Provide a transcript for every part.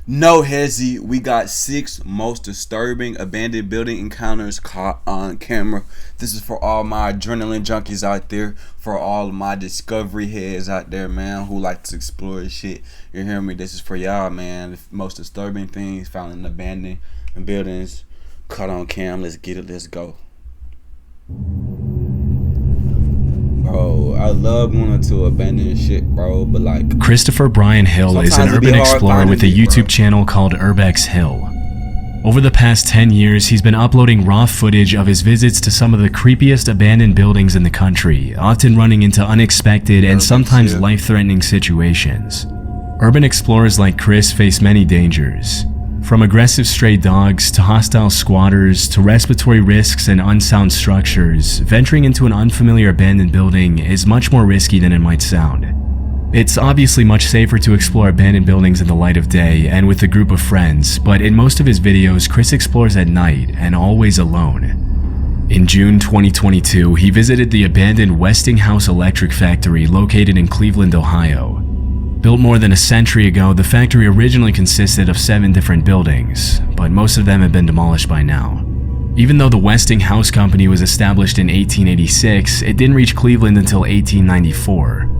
No hezzy, we got 6 most disturbing abandoned building encounters caught on camera. This is for all my adrenaline junkies out there, for all my discovery heads out there, man, who like to explore shit. You hear me? This is for y'all, man. The most disturbing things found in abandoned buildings caught on cam. Let's get it. Let's go. Bro, I love going to abandoned shit, bro, but like... Christopher Brian Hill is an urban explorer with a YouTube channel called Urbex Hill. Over the past 10 years, he's been uploading raw footage of his visits to some of the creepiest abandoned buildings in the country, often running into unexpected and sometimes life-threatening situations. Urban explorers like Chris face many dangers. From aggressive stray dogs to hostile squatters to respiratory risks and unsound structures, venturing into an unfamiliar abandoned building is much more risky than it might sound. It's obviously much safer to explore abandoned buildings in the light of day and with a group of friends, but in most of his videos, Chris explores at night and always alone. In June 2022, he visited the abandoned Westinghouse Electric Factory located in Cleveland, Ohio. Built more than a century ago, the factory originally consisted of 7 different buildings, but most of them have been demolished by now. Even though the Westinghouse Company was established in 1886, it didn't reach Cleveland until 1894.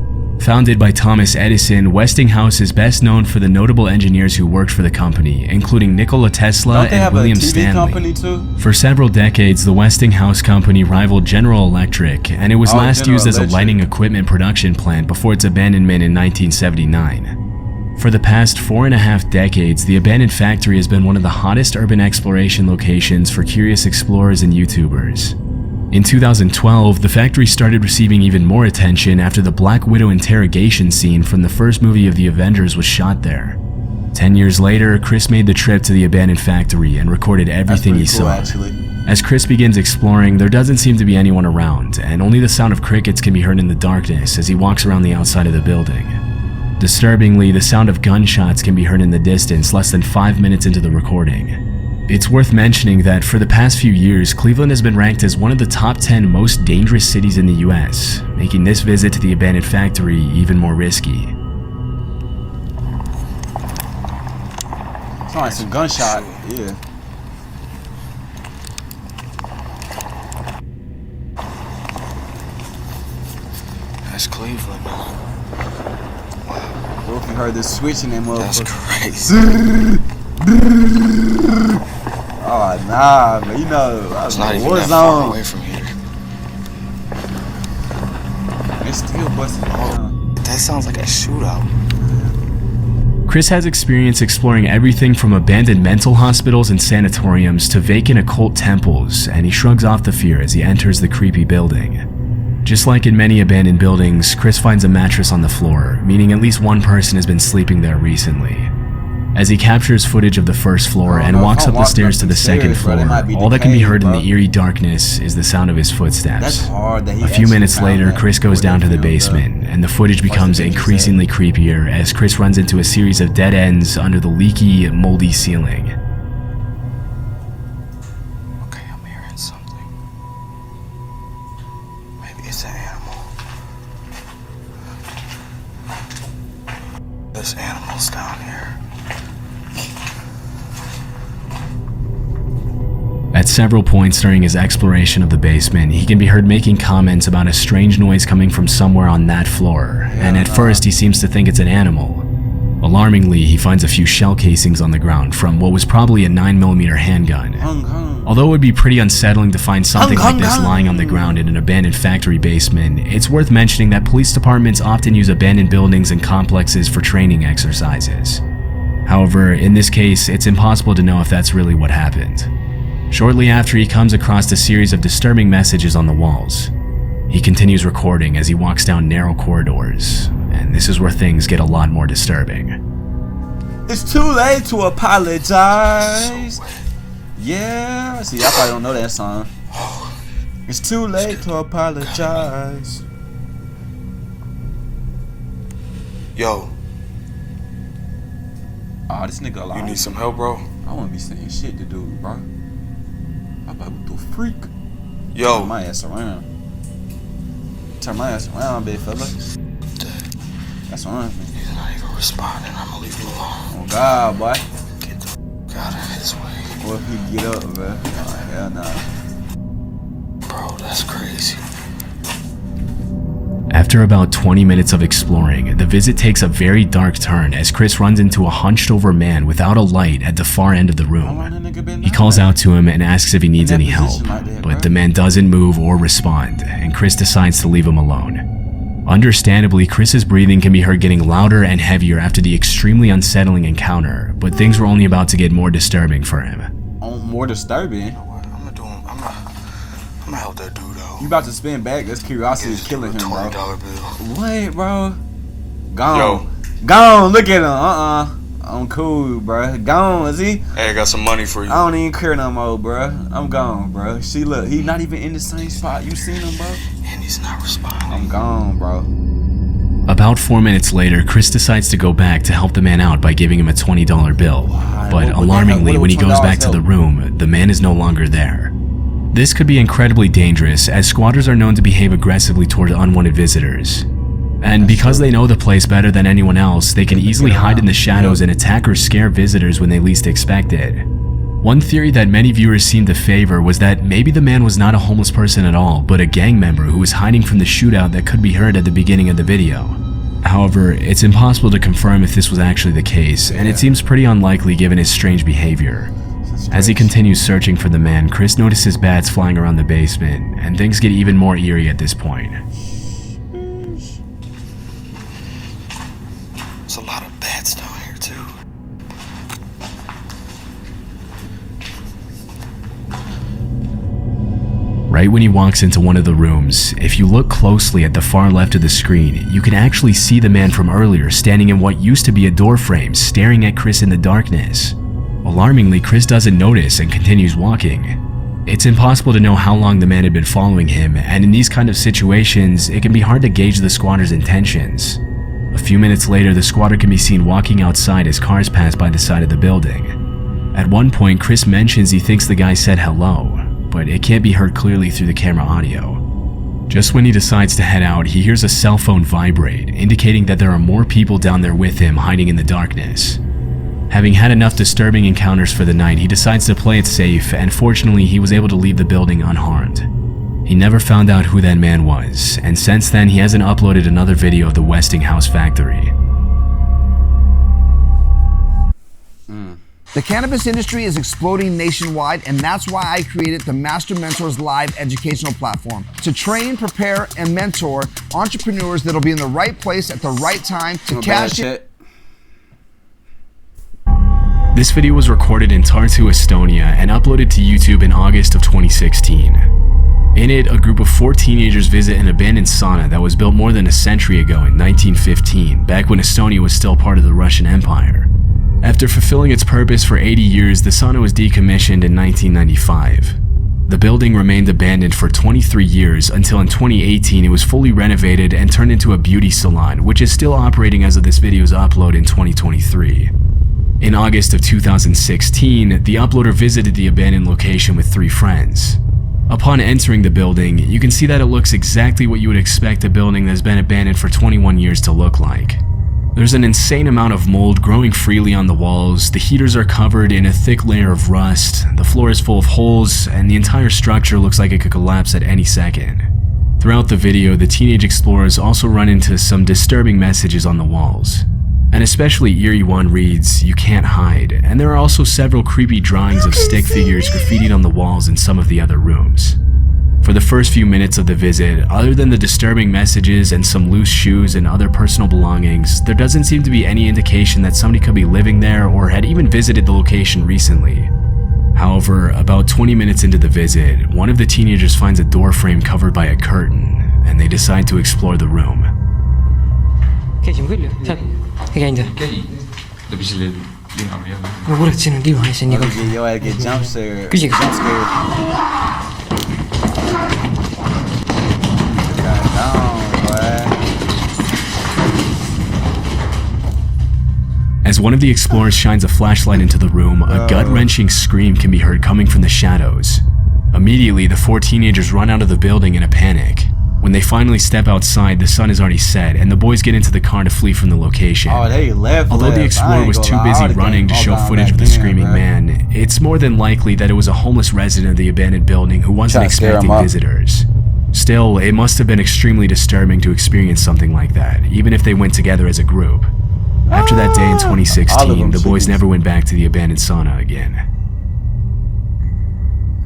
Founded by Thomas Edison, Westinghouse is best known for the notable engineers who worked for the company, including Nikola Tesla and William Stanley. For several decades, the Westinghouse Company rivaled General Electric, and it was last used as a lighting equipment production plant before its abandonment in 1979. For the past 4.5 decades, the abandoned factory has been one of the hottest urban exploration locations for curious explorers and YouTubers. In 2012, the factory started receiving even more attention after the Black Widow interrogation scene from the first movie of the Avengers was shot there. 10 years later, Chris made the trip to the abandoned factory and recorded everything he saw. As Chris begins exploring, there doesn't seem to be anyone around, and only the sound of crickets can be heard in the darkness as he walks around the outside of the building. Disturbingly, the sound of gunshots can be heard in the distance less than 5 minutes into the recording. It's worth mentioning that for the past few years, Cleveland has been ranked as one of the top 10 most dangerous cities in the US, making this visit to the abandoned factory even more risky. Sounds like some gunshot, yeah. That's Cleveland. Wow. Well, if you heard this switching that motherfucker. That's crazy. Oh nah, man, you know, it's not even that far away from here. It's still busting down. That sounds like a shootout. Chris has experience exploring everything from abandoned mental hospitals and sanatoriums to vacant occult temples, and he shrugs off the fear as he enters the creepy building. Just like in many abandoned buildings, Chris finds a mattress on the floor, meaning at least one person has been sleeping there recently. As he captures footage of the first floor and walks up the stairs to the second floor, all that can be heard in the eerie darkness is the sound of his footsteps. A few minutes later, Chris goes down to the basement, and the footage becomes increasingly creepier as Chris runs into a series of dead ends under the leaky, moldy ceiling. Okay, I'm hearing something. Maybe it's an animal. There's animals down here. At several points during his exploration of the basement, he can be heard making comments about a strange noise coming from somewhere on that floor, and at first he seems to think it's an animal. Alarmingly, he finds a few shell casings on the ground from what was probably a 9mm handgun. Although it would be pretty unsettling to find something like this lying on the ground in an abandoned factory basement, it's worth mentioning that police departments often use abandoned buildings and complexes for training exercises. However, in this case, it's impossible to know if that's really what happened. Shortly after, he comes across a series of disturbing messages on the walls. He continues recording as he walks down narrow corridors, and this is where things get a lot more disturbing. It's too late to apologize. Yeah, see, I probably don't know that song. It's too late to apologize. Yo. Oh, this nigga alive. You need some help, bro? I wanna be saying shit to dude, bro. I'm about to freak. Yo. Turn my ass around. Turn my ass around, big fella. That's what I'm saying. He's not even responding. I'm gonna leave him alone. Oh God, boy. What if he get up, bro? Oh, hell nah. Bro, that's crazy. After about 20 minutes of exploring, the visit takes a very dark turn as Chris runs into a hunched over man without a light at the far end of the room. He calls out to him and asks if he needs any help, but the man doesn't move or respond, and Chris decides to leave him alone. Understandably, Chris's breathing can be heard getting louder and heavier after the extremely unsettling encounter, but things were only about to get more disturbing for him. Oh, more disturbing? You know what? I'm gonna help that dude out. You about to spin back? This curiosity is killing him, bro. $20 bill. What, bro? Gone. Gone. Look at him. I'm cool, bro. Gone. Is he? Hey, I got some money for you. I don't even care no more, bro. I'm gone, bro. See, look, he not even in the same spot. You seen him, bro? And he's not responding. I'm gone, bro. About 4 minutes later, Chris decides to go back to help the man out by giving him a $20 bill. But alarmingly, when he goes back to the room, the man is no longer there. This could be incredibly dangerous, as squatters are known to behave aggressively toward unwanted visitors. And because they know the place better than anyone else, they can easily hide in the shadows and attack or scare visitors when they least expect it. One theory that many viewers seemed to favor was that maybe the man was not a homeless person at all, but a gang member who was hiding from the shootout that could be heard at the beginning of the video. However, it's impossible to confirm if this was actually the case, and it seems pretty unlikely given his strange behavior. As he continues searching for the man, Chris notices bats flying around the basement, and things get even more eerie at this point. There's a lot of bats down here, too. Right when he walks into one of the rooms, if you look closely at the far left of the screen, you can actually see the man from earlier standing in what used to be a door frame, staring at Chris in the darkness. Alarmingly, Chris doesn't notice and continues walking. It's impossible to know how long the man had been following him, and in these kind of situations, it can be hard to gauge the squatter's intentions. A few minutes later, the squatter can be seen walking outside as cars pass by the side of the building. At one point, Chris mentions he thinks the guy said hello, but it can't be heard clearly through the camera audio. Just when he decides to head out, he hears a cell phone vibrate, indicating that there are more people down there with him hiding in the darkness. Having had enough disturbing encounters for the night, he decides to play it safe, and fortunately he was able to leave the building unharmed. He never found out who that man was, and since then he hasn't uploaded another video of the Westinghouse factory. The cannabis industry is exploding nationwide, and that's why I created the Master Mentors Live educational platform to train, prepare, and mentor entrepreneurs that'll be in the right place at the right time to cash in. This video was recorded in Tartu, Estonia, and uploaded to YouTube in August of 2016. In it, a group of 4 teenagers visit an abandoned sauna that was built more than a century ago in 1915, back when Estonia was still part of the Russian Empire. After fulfilling its purpose for 80 years, the sauna was decommissioned in 1995. The building remained abandoned for 23 years until in 2018 it was fully renovated and turned into a beauty salon, which is still operating as of this video's upload in 2023. In August of 2016, the uploader visited the abandoned location with 3 friends. Upon entering the building, you can see that it looks exactly what you would expect a building that has been abandoned for 21 years to look like. There's an insane amount of mold growing freely on the walls, the heaters are covered in a thick layer of rust, the floor is full of holes, and the entire structure looks like it could collapse at any second. Throughout the video, the teenage explorers also run into some disturbing messages on the walls. An especially eerie one reads, "You can't hide," and there are also several creepy drawings of stick figures graffitied on the walls in some of the other rooms. For the first few minutes of the visit, other than the disturbing messages and some loose shoes and other personal belongings, there doesn't seem to be any indication that somebody could be living there or had even visited the location recently. However, about 20 minutes into the visit, one of the teenagers finds a door frame covered by a curtain, and they decide to explore the room. Yo, I get jump scared. As one of the explorers shines a flashlight into the room, a gut-wrenching scream can be heard coming from the shadows. Immediately, the 4 teenagers run out of the building in a panic. When they finally step outside, the sun is already set, and the boys get into the car to flee from the location. Oh, they left. Although the explorer was too busy running to show footage of the screaming man, it's more than likely that it was a homeless resident of the abandoned building who wasn't expecting visitors. Still, it must have been extremely disturbing to experience something like that, even if they went together as a group. After that day in 2016, the boys never went back to the abandoned sauna again.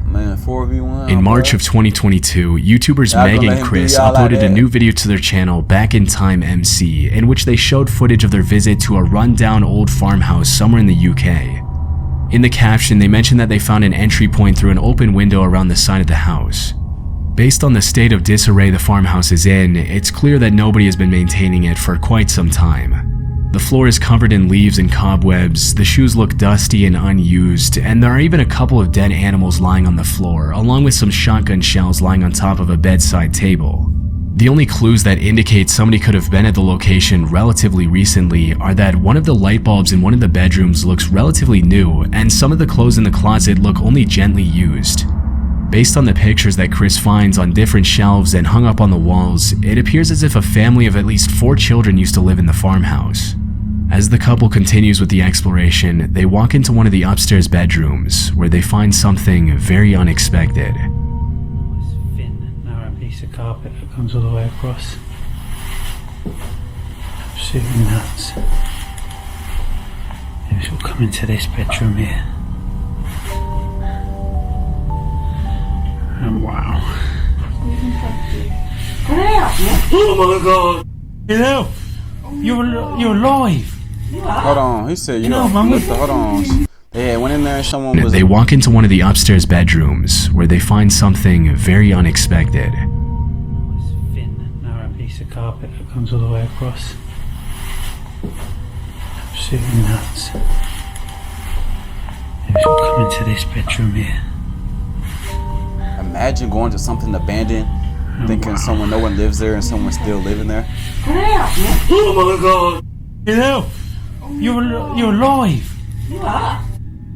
Man, 4v1. In March of 2022, YouTubers Meg and Chris uploaded a new video to their channel, Back in Time MC, in which they showed footage of their visit to a rundown old farmhouse somewhere in the UK. In the caption, they mentioned that they found an entry point through an open window around the side of the house. Based on the state of disarray the farmhouse is in, it's clear that nobody has been maintaining it for quite some time. The floor is covered in leaves and cobwebs, the shoes look dusty and unused, and there are even a couple of dead animals lying on the floor, along with some shotgun shells lying on top of a bedside table. The only clues that indicate somebody could have been at the location relatively recently are that one of the light bulbs in one of the bedrooms looks relatively new, and some of the clothes in the closet look only gently used. Based on the pictures that Chris finds on different shelves and hung up on the walls, it appears as if a family of at least 4 children used to live in the farmhouse. As the couple continues with the exploration, they walk into one of the upstairs bedrooms, where they find something very unexpected. This thin, narrow piece of carpet that comes all the way across. Absolutely nuts. Maybe we'll come into this bedroom here. And wow. Oh my god! You know, you're alive! Hold on, he said, You know, man, hold on. They went in there and someone was... They walk into one of the upstairs bedrooms, where they find something very unexpected. This thin, narrow piece of carpet that comes all the way across. Absolutely nuts. Maybe we'll come into this bedroom here. Imagine going to something abandoned, thinking no one lives there and someone's still living there. Oh my god! You know, you're alive! You are?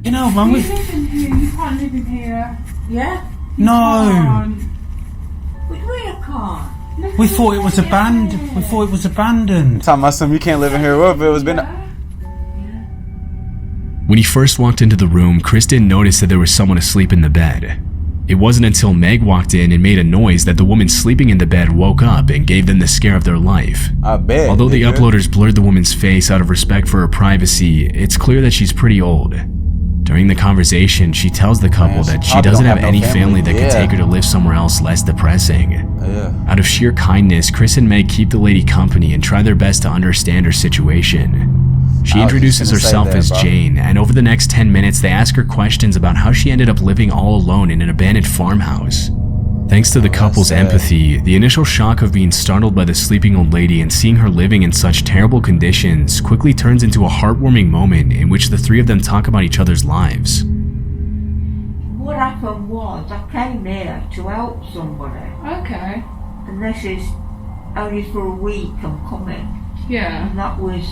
You know, man, You live in here, you can't live in here. Yeah? No! We can't. We thought it was abandoned. We thought it was abandoned. Talking about something you can't live in here. What if it was been... When he first walked into the room, Chris didn't notice that there was someone asleep in the bed. It wasn't until Meg walked in and made a noise that the woman sleeping in the bed woke up and gave them the scare of their life. I bet. Although the uploaders blurred the woman's face out of respect for her privacy, it's clear that she's pretty old. During the conversation, she tells the couple that she doesn't have any family that can take her to live somewhere else less depressing. Out of sheer kindness, Chris and Meg keep the lady company and try their best to understand her situation. She introduces herself as Jane, and over the next 10 minutes they ask her questions about how she ended up living all alone in an abandoned farmhouse. Thanks to the couple's empathy, the initial shock of being startled by the sleeping old lady and seeing her living in such terrible conditions quickly turns into a heartwarming moment in which the three of them talk about each other's lives. What happened was, I came here to help somebody. Okay. And this is only for a week I'm coming. Yeah. And that was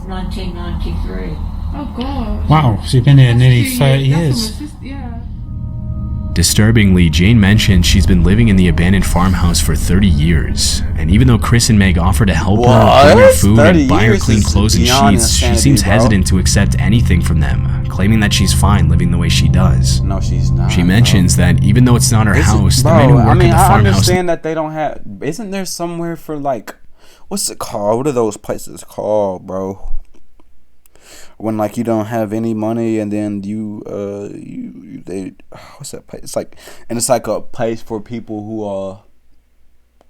1993. Oh god. Wow, so you've been here nearly 30 years. Yeah. Disturbingly, Jane mentioned she's been living in the abandoned farmhouse for 30 years, and even though Chris and Meg offer to help her, bring her food, and buy her clean clothes and sheets, she seems hesitant to accept anything from them, claiming that she's fine living the way she does. No, she's not. She mentions that even though it's not her house, the men who work at the farmhouse... I understand that they don't have... Isn't there somewhere for like... What's it called? What are those places called, bro? When like you don't have any money and then what's that place? It's like, and it's like a place for people who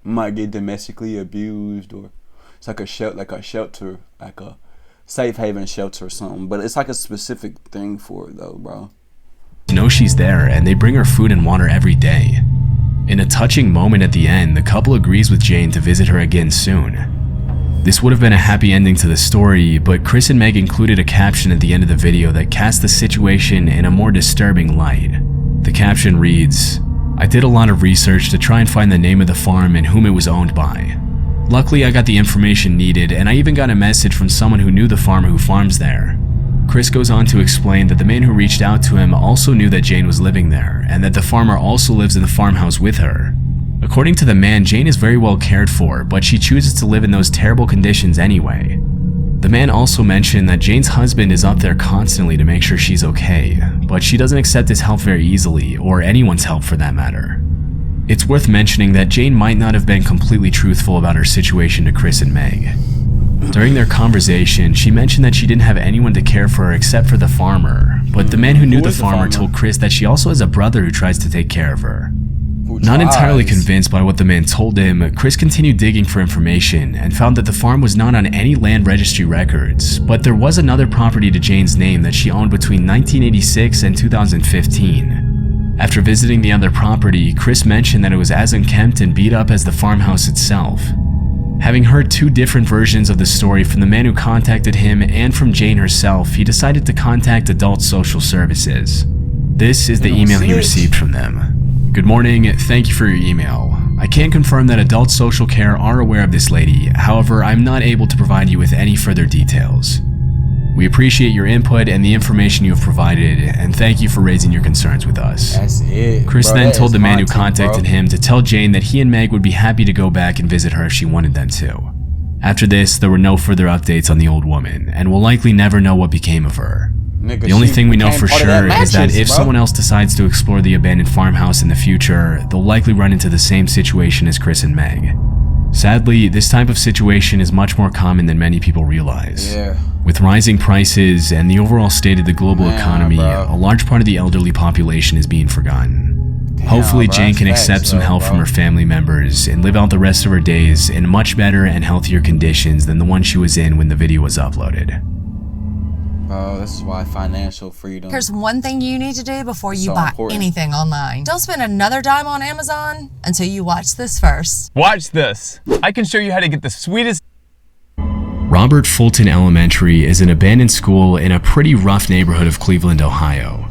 might get domestically abused, or it's like a shelter, like a safe haven shelter or something. But it's like a specific thing for it though, bro. Know she's there, and they bring her food and water every day. In a touching moment at the end, the couple agrees with Jane to visit her again soon. This would have been a happy ending to the story, but Chris and Meg included a caption at the end of the video that cast the situation in a more disturbing light. The caption reads, "I did a lot of research to try and find the name of the farm and whom it was owned by. Luckily, I got the information needed, and I even got a message from someone who knew the farmer who farms there." Chris goes on to explain that the man who reached out to him also knew that Jane was living there, and that the farmer also lives in the farmhouse with her. According to the man, Jane is very well cared for, but she chooses to live in those terrible conditions anyway. The man also mentioned that Jane's husband is up there constantly to make sure she's okay, but she doesn't accept his help very easily, or anyone's help for that matter. It's worth mentioning that Jane might not have been completely truthful about her situation to Chris and Meg. During their conversation, she mentioned that she didn't have anyone to care for her except for the farmer, but the man who knew the farmer told Chris that she also has a brother who tries to take care of her. Not entirely convinced by what the man told him, Chris continued digging for information and found that the farm was not on any land registry records, but there was another property to Jane's name that she owned between 1986 and 2015. After visiting the other property, Chris mentioned that it was as unkempt and beat up as the farmhouse itself. Having heard two different versions of the story from the man who contacted him and from Jane herself, he decided to contact Adult Social Services. This is the email he received from them. Good morning, thank you for your email. I can confirm that Adult Social Care are aware of this lady, however, I'm not able to provide you with any further details. We appreciate your input and the information you have provided, and thank you for raising your concerns with us. That's it. Chris then told the man who contacted him to tell Jane that he and Meg would be happy to go back and visit her if she wanted them to. After this, there were no further updates on the old woman, and we'll likely never know what became of her. The only thing we know for sure is that if someone else decides to explore the abandoned farmhouse in the future, they'll likely run into the same situation as Chris and Meg. Sadly, this type of situation is much more common than many people realize. With rising prices and the overall state of the global economy, a large part of the elderly population is being forgotten. Hopefully, Jane can accept some help from her family members and live out the rest of her days in much better and healthier conditions than the one she was in when the video was uploaded. Bro, this is why financial freedom. Here's one thing you need to do before you buy anything online. Don't spend another dime on Amazon until you watch this first. Watch this. I can show you how to get the sweetest. Robert Fulton Elementary is an abandoned school in a pretty rough neighborhood of Cleveland, Ohio.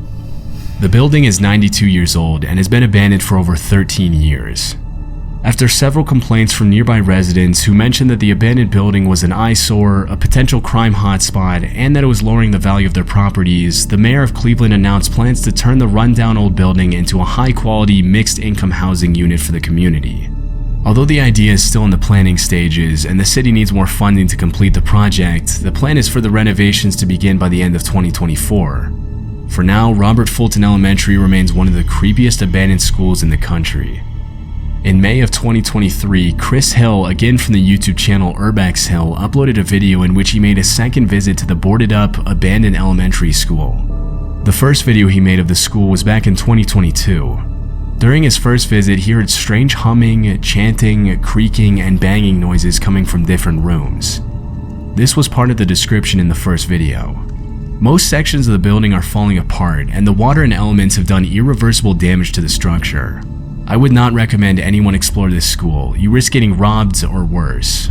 The building is 92 years old and has been abandoned for over 13 years. After several complaints from nearby residents who mentioned that the abandoned building was an eyesore, a potential crime hotspot, and that it was lowering the value of their properties, the mayor of Cleveland announced plans to turn the rundown old building into a high-quality, mixed-income housing unit for the community. Although the idea is still in the planning stages and the city needs more funding to complete the project, the plan is for the renovations to begin by the end of 2024. For now, Robert Fulton Elementary remains one of the creepiest abandoned schools in the country. In May of 2023, Chris Hill, again from the YouTube channel Urbex Hill, uploaded a video in which he made a second visit to the boarded-up, abandoned elementary school. The first video he made of the school was back in 2022. During his first visit, he heard strange humming, chanting, creaking, and banging noises coming from different rooms. This was part of the description in the first video. Most sections of the building are falling apart, and the water and elements have done irreversible damage to the structure. I would not recommend anyone explore this school. You risk getting robbed or worse.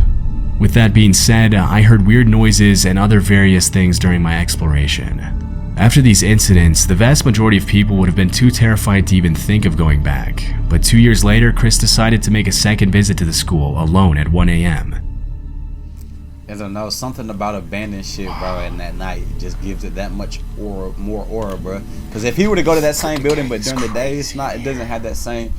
With that being said, I heard weird noises and other various things during my exploration. After these incidents, the vast majority of people would have been too terrified to even think of going back. But 2 years later, Chris decided to make a second visit to the school alone at 1 a.m. I don't know, something about abandoned shit, bro, and that night just gives it that much aura, more aura, bro. Because if he were to go to that same building, but during the day, it doesn't have that same,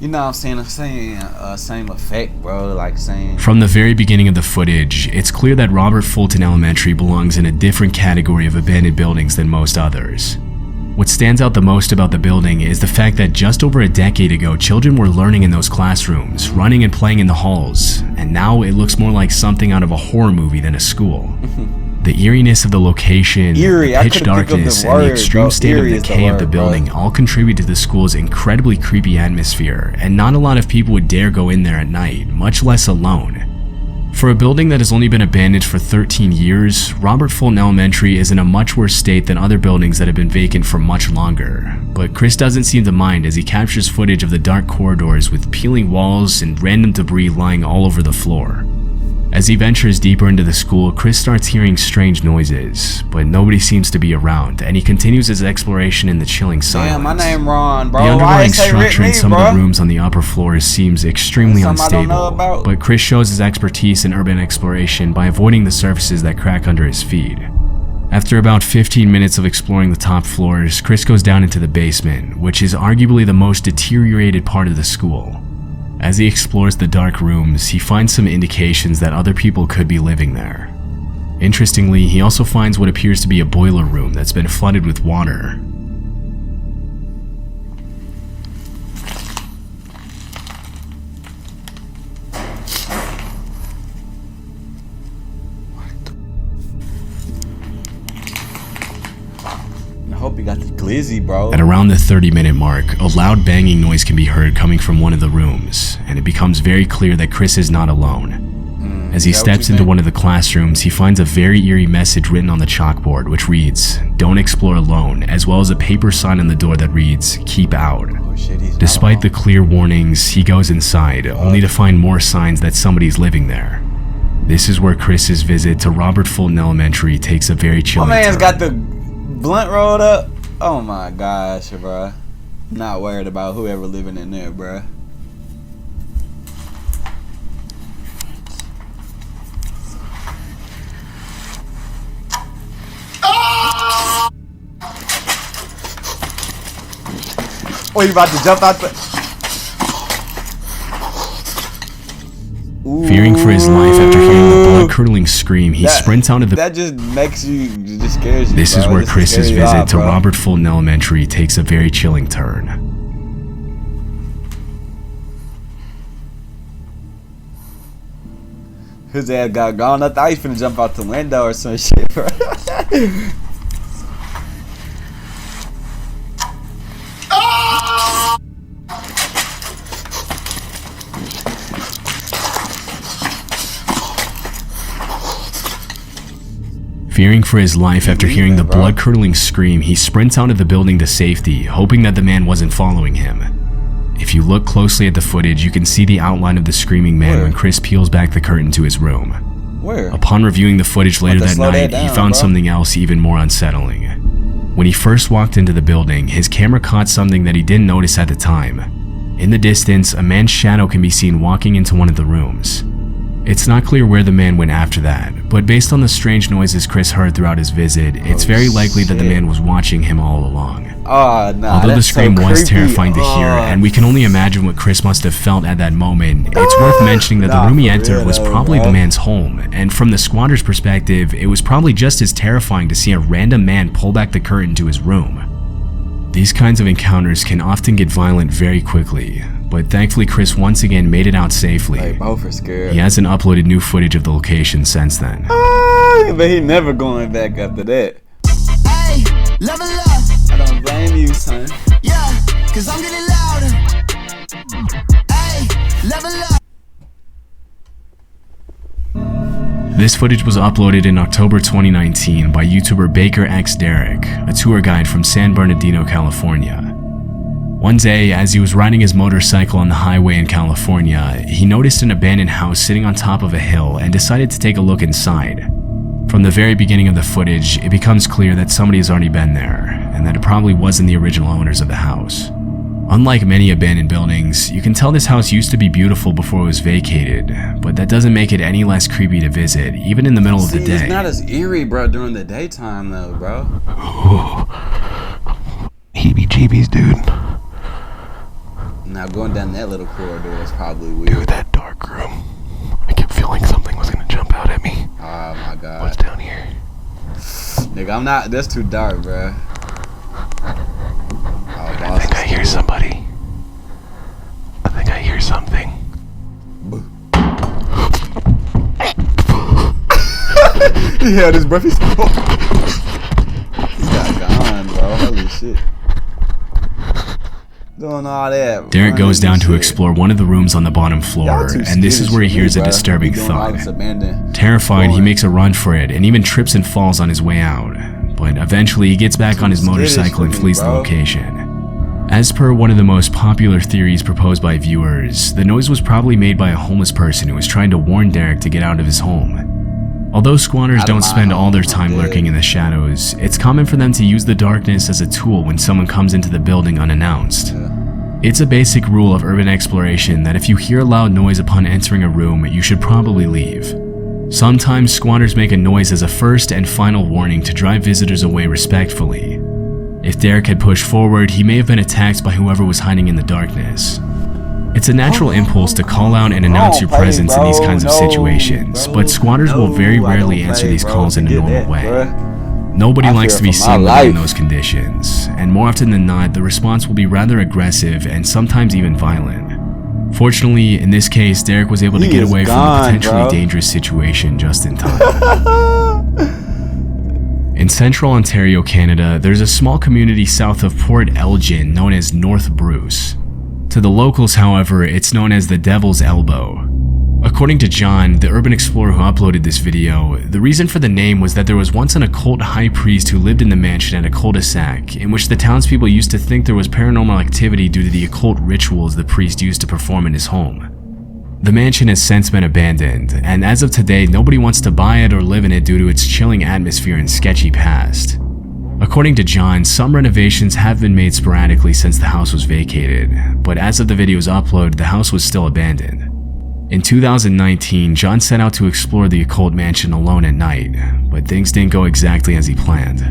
you know what I'm saying, same effect, bro, like saying. From the very beginning of the footage, it's clear that Robert Fulton Elementary belongs in a different category of abandoned buildings than most others. What stands out the most about the building is the fact that just over a decade ago, children were learning in those classrooms, running and playing in the halls, and now it looks more like something out of a horror movie than a school. The eeriness of the location, the pitch darkness, and the extreme state of decay of the building all contribute to the school's incredibly creepy atmosphere, and not a lot of people would dare go in there at night, much less alone. For a building that has only been abandoned for 13 years, Robert Fulton Elementary is in a much worse state than other buildings that have been vacant for much longer. But Chris doesn't seem to mind as he captures footage of the dark corridors with peeling walls and random debris lying all over the floor. As he ventures deeper into the school, Chris starts hearing strange noises, but nobody seems to be around, and he continues his exploration in the chilling silence. Damn, my name Ron, bro. The underlying structure in some of the rooms on the upper floors seems extremely unstable, but Chris shows his expertise in urban exploration by avoiding the surfaces that crack under his feet. After about 15 minutes of exploring the top floors, Chris goes down into the basement, which is arguably the most deteriorated part of the school. As he explores the dark rooms, he finds some indications that other people could be living there. Interestingly, he also finds what appears to be a boiler room that's been flooded with water. I hope you got the glizzy, bro. At around the 30-minute mark, a loud banging noise can be heard coming from one of the rooms, and it becomes very clear that Chris is not alone. As he steps into one of the classrooms, he finds a very eerie message written on the chalkboard, which reads, "Don't explore alone," as well as a paper sign on the door that reads, "Keep out." Despite the clear warnings, he goes inside, only to find more signs that somebody's living there. This is where Chris's visit to Robert Fulton Elementary takes a very chilling turn. My man's got the blunt rolled up. Oh my gosh, bro. Not worried about whoever living in there, bro. Oh, he about to jump out the... Fearing for his life after hearing the blood-curdling scream, he sprints out of the... That just makes you... just scares you, This bro. is where This Chris's scares you visit out, to bro. Robert Fulton Elementary takes a very chilling turn. His ass got gone. I thought he was finna jump out the window or some shit, bro. Fearing for his life after hearing the blood-curdling scream, he sprints out of the building to safety, hoping that the man wasn't following him. If you look closely at the footage, you can see the outline of the screaming man when Chris peels back the curtain to his room. Where? Upon reviewing the footage later that night, he found bro. something else even more unsettling. When he first walked into the building, his camera caught something that he didn't notice at the time. In the distance, a man's shadow can be seen walking into one of the rooms. It's not clear where the man went after that, but based on the strange noises Chris heard throughout his visit, it's very likely that the man was watching him all along. Oh, nah, Although the scream was creepy. terrifying to hear, and we can only imagine what Chris must have felt at that moment, it's worth mentioning that the room he entered was probably the man's home, and from the squatter's perspective, it was probably just as terrifying to see a random man pull back the curtain to his room. These kinds of encounters can often get violent very quickly, but thankfully Chris once again made it out safely. Hey, both are scared. He hasn't uploaded new footage of the location since then. But he never going back after that. Hey, level up. I don't blame you, son. Yeah, cause I'm getting louder. Hey, level up. This footage was uploaded in October 2019 by YouTuber Baker X Derek, a tour guide from San Bernardino, California. One day, as he was riding his motorcycle on the highway in California, he noticed an abandoned house sitting on top of a hill and decided to take a look inside. From the very beginning of the footage, it becomes clear that somebody has already been there, and that it probably wasn't the original owners of the house. Unlike many abandoned buildings, you can tell this house used to be beautiful before it was vacated, but that doesn't make it any less creepy to visit, even in the middle of the day. It's not as eerie, bro, during the daytime, though, bro. Heebie-jeebies, dude. Now, going down that little corridor is probably weird. Dude, that dark room. I kept feeling something was gonna jump out at me. Oh, my God. What's down here? Nigga, I'm not... That's too dark, bro. I think I hear somebody. I think I hear something. Yeah, this breath is... He got gone, bro. Holy shit. Doing all that. Derek goes down to explore one of the rooms on the bottom floor, and this is where he hears a disturbing thud. Terrified, he makes a run for it, and even trips and falls on his way out. But eventually, he gets back on his motorcycle and flees the location. As per one of the most popular theories proposed by viewers, the noise was probably made by a homeless person who was trying to warn Derek to get out of his home. Although squatters don't spend all their time lurking in the shadows, it's common for them to use the darkness as a tool when someone comes into the building unannounced. It's a basic rule of urban exploration that if you hear a loud noise upon entering a room, you should probably leave. Sometimes squatters make a noise as a first and final warning to drive visitors away respectfully. If Derek had pushed forward, he may have been attacked by whoever was hiding in the darkness. It's a natural impulse to call out and announce your presence in these kinds of situations, but squatters will very rarely answer these calls in a normal way. Nobody likes to be seen living in those conditions, and more often than not, the response will be rather aggressive and sometimes even violent. Fortunately, in this case, Derek was able to get away from a potentially dangerous situation just in time. In central Ontario, Canada, there's a small community south of Port Elgin known as North Bruce. To the locals, however, it's known as the Devil's Elbow. According to John, the urban explorer who uploaded this video, the reason for the name was that there was once an occult high priest who lived in the mansion at a cul-de-sac, in which the townspeople used to think there was paranormal activity due to the occult rituals the priest used to perform in his home. The mansion has since been abandoned, and as of today, nobody wants to buy it or live in it due to its chilling atmosphere and sketchy past. According to John, some renovations have been made sporadically since the house was vacated, but as of the video's upload, the house was still abandoned. In 2019, John set out to explore the occult mansion alone at night, but things didn't go exactly as he planned.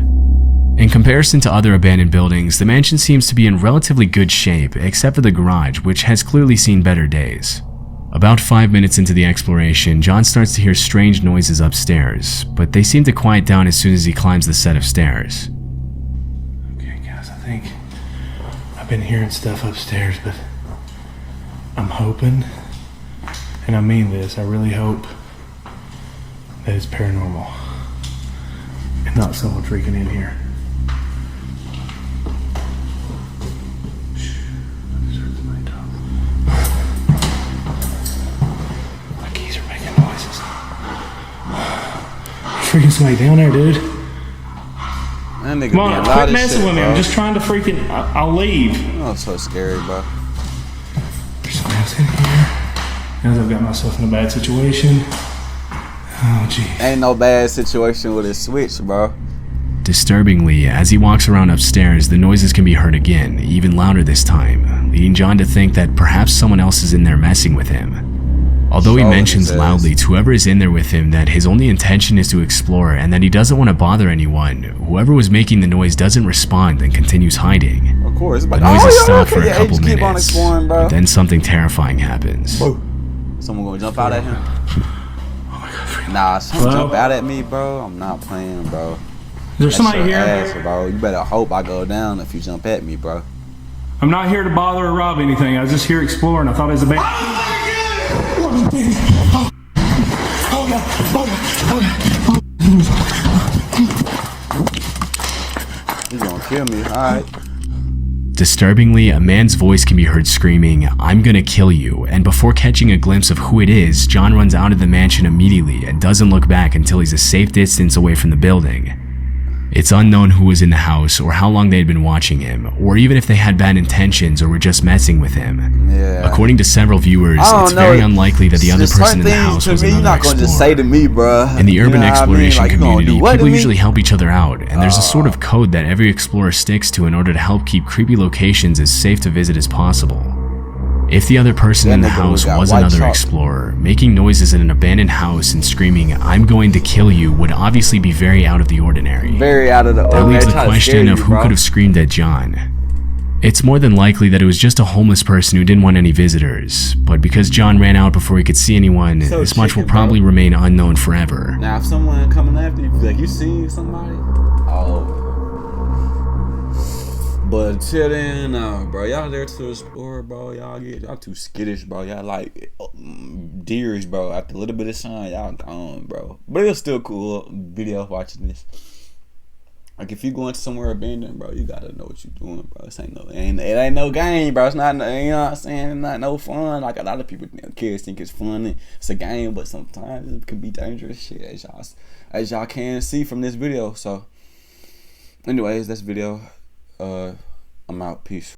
In comparison to other abandoned buildings, the mansion seems to be in relatively good shape, except for the garage, which has clearly seen better days. About 5 minutes into the exploration, John starts to hear strange noises upstairs, but they seem to quiet down as soon as he climbs the set of stairs. Okay guys, I think I've been hearing stuff upstairs, but I'm hoping, and I mean this, I really hope that it's paranormal and not someone freaking in here. My keys are making noises. Freaking somebody down there, dude. That nigga Come on, quit messing with me. Bro. I'm just trying to freaking. I'll leave. Oh, so scary, bro. There's somebody else in here. As I've got myself in a bad situation. Oh, geez. Ain't no bad situation with a switch, bro. Disturbingly, as he walks around upstairs, the noises can be heard again, even louder this time, leading John to think that perhaps someone else is in there messing with him. Although he mentions loudly to whoever is in there with him that his only intention is to explore and that he doesn't want to bother anyone, whoever was making the noise doesn't respond and continues hiding. Of course. The noises stop for a couple minutes, but then something terrifying happens. Someone gonna jump out at him? Oh my God, nah, someone jump out at me, bro. I'm not playing, bro. Is there somebody here? Ass, bro. You better hope I go down if you jump at me, bro. I'm not here to bother or rob anything. I was just here exploring. I thought it was a band. He's gonna kill me, alright. Disturbingly, a man's voice can be heard screaming, "I'm gonna kill you," and before catching a glimpse of who it is, John runs out of the mansion immediately and doesn't look back until he's a safe distance away from the building. It's unknown who was in the house or how long they had been watching him, or even if they had bad intentions or were just messing with him. Yeah. According to several viewers, it's very unlikely that the other person in the house was another not gonna just say to me, bro. In the urban exploration like, community, people usually help each other out, and there's a sort of code that every explorer sticks to in order to help keep creepy locations as safe to visit as possible. If the other person in the house was another explorer, making noises in an abandoned house and screaming, "I'm going to kill you," would obviously be very out of the ordinary. Very out of the ordinary. That leaves the question of who could have screamed at John. It's more than likely that it was just a homeless person who didn't want any visitors, but because John ran out before he could see anyone, this much will probably remain unknown forever. Now, if someone coming after you, like you see somebody, oh. But until then, bro, y'all there to explore, bro. Y'all too skittish, bro. Y'all like deers, bro. After a little bit of sun, y'all gone, bro. But it was still cool video watching this. Like if you going somewhere abandoned, bro, you gotta know what you're doing, bro. It ain't no game, bro. It's not, you know what I'm saying? It's not no fun. Like a lot of people, kids think it's fun and it's a game, but sometimes it can be dangerous shit, as y'all can see from this video. So, anyways, this video. I'm out. Peace.